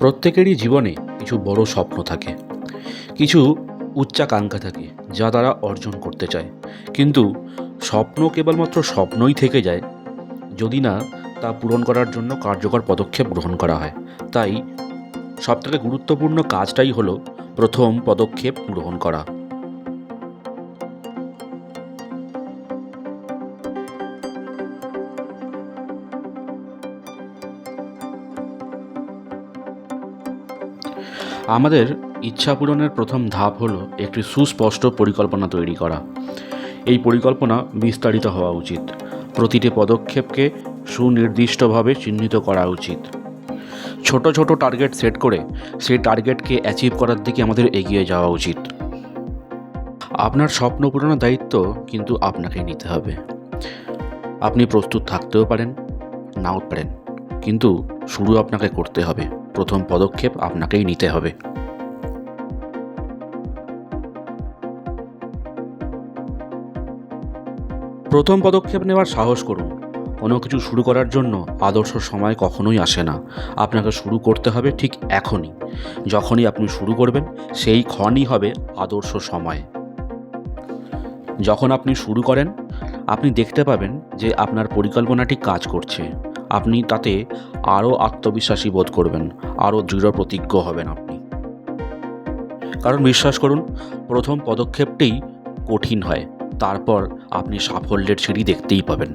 প্রত্যেকেরই জীবনে কিছু বড় স্বপ্ন থাকে, কিছু উচ্চাকাঙ্ক্ষা থাকে যা তারা অর্জন করতে চায়। কিন্তু স্বপ্ন কেবলমাত্র স্বপ্নই থেকে যায় যদি না তা পূরণ করার জন্য কার্যকর পদক্ষেপ গ্রহণ করা হয়। তাই সবথেকে গুরুত্বপূর্ণ কাজটাই হলো প্রথম পদক্ষেপ গ্রহণ করা। আমাদের ইচ্ছা পূরণের প্রথম ধাপ হলো একটি সুস্পষ্ট পরিকল্পনা তৈরি করা। এই পরিকল্পনা বিস্তারিত হওয়া উচিত। প্রতিটি পদক্ষেপকে সুনির্দিষ্টভাবে চিহ্নিত করা উচিত। ছোট ছোট টার্গেট সেট করে সেই টার্গেটকে অ্যাচিভ করার দিকে আমাদের এগিয়ে যাওয়া উচিত। আপনার স্বপ্ন পূরণের দায়িত্ব কিন্তু আপনাকেই নিতে হবে। আপনি প্রস্তুত থাকতেও পারেন, নাও পারেন, কিন্তু শুরু আপনাকে করতে হবে। প্রথম পদক্ষেপ আপনাকেই নিতে হবে। প্রথম পদক্ষেপ নেওয়ার সাহস করুন। কোনো কিছু শুরু করার জন্য আদর্শ সময় কখনোই আসে না। আপনাকে শুরু করতে হবে ঠিক এখনই। যখনই আপনি শুরু করবেন সেই ক্ষণই হবে আদর্শ সময়। যখন আপনি শুরু করেন আপনি দেখতে পাবেন যে আপনার পরিকল্পনাটি কাজ করছে। আপনি তাতে আরও আত্মবিশ্বাসী বোধ করবেন, আরও দৃঢ় প্রতিজ্ঞ হবেন আপনি। কারণ বিশ্বাস করুন, প্রথম পদক্ষেপটিই কঠিন হয়, তারপর আপনি সাফল্যের সিঁড়ি দেখতেই পাবেন।